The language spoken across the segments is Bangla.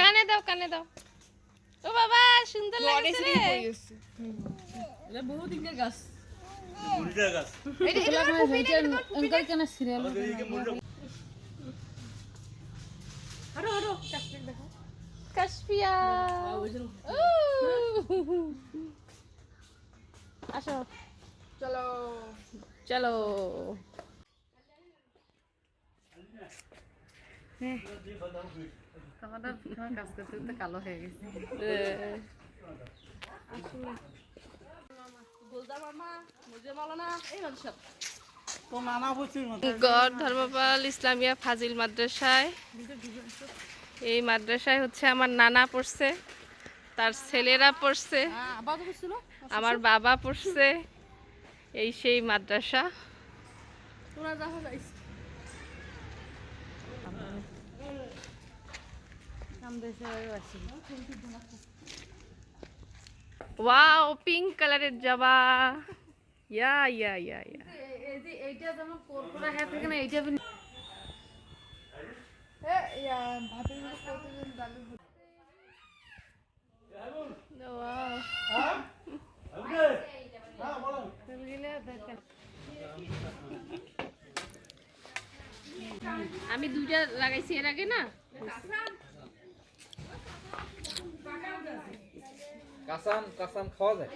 কানে দাও কানে দাও। ও বাবা সুন্দর লাগছে রে। এটা বহু দিনের গাছ। মুড়িটার গাছ। এটা অঙ্কল কেন সিরিয়াল হারো হারো কাশ্মীর দেখো। কাশপিয়া আসো চলো চলো। আমাদের কাজ করতে করতে কালো হয়ে গেছে। গড় ধর্মপাল ইসলামিয়া ফাজিল মাদ্রাসায়, এই মাদ্রাসায় হচ্ছে আমার নানা পড়ছে, তার ছেলেরা পড়ছে, আমার বাবা পড়ছে। এই সেই মাদ্রাসা। ওয়াও পিঙ্ক কালারের জামা। ইয়া ইয়া ইয়া ইয়া এইটা যেমন কোরকোরা হ্যাঁ থাকে না, এইটা আমি দুইটা লাগাইছি এর আগে না। কাসাম কাসাম খাওয়া যায়।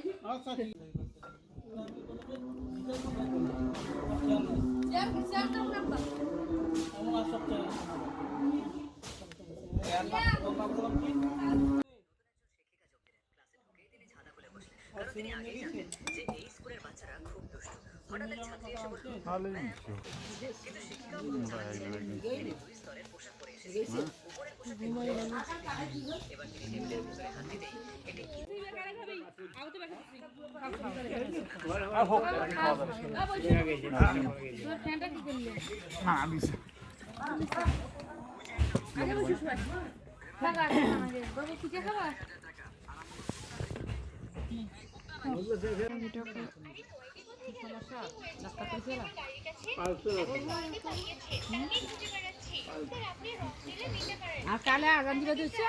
আর কালে আগান দিলে দিচ্ছে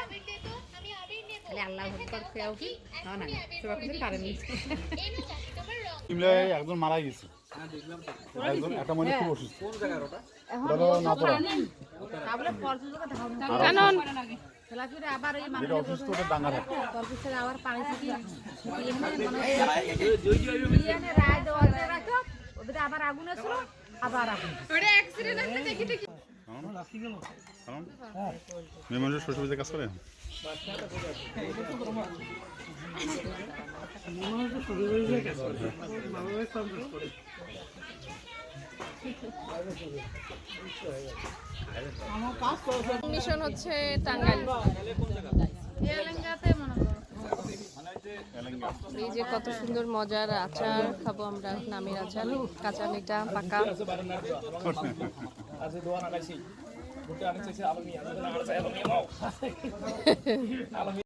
তাহলে আল্লাহ ভক্ত খেয়াও কি না না সবাই কিছু কারেন নিচ্ছে ইমলাই একজন মারা গেছে। একজন একটা মনে খুব অসুস্থ। কোন জায়গার ওটা? ওটা না পড়া। তাহলে পরজনকে ধারণ কানন তাহলে ফিরে আবার এই মানুষ যেটা অসুস্থ ওটা ডাঙ্গা থাকে। তারপর থেকে আবার পানি থেকে এখানে রায় দেওয়া রাখো ওদের আবার আগুন আসলো আবার আগুন ওটা অ্যাক্সিডেন্ট আছে দেখি দেখি। মেমোরিয়াল শ্বশুরবাড়িতে কাজ করে? মিশন হচ্ছে টাঙ্গাইল। এই যে কত সুন্দর মজার আচার খাবো আমরা, নামের আচার, কাঁচা মিঠা পাকা।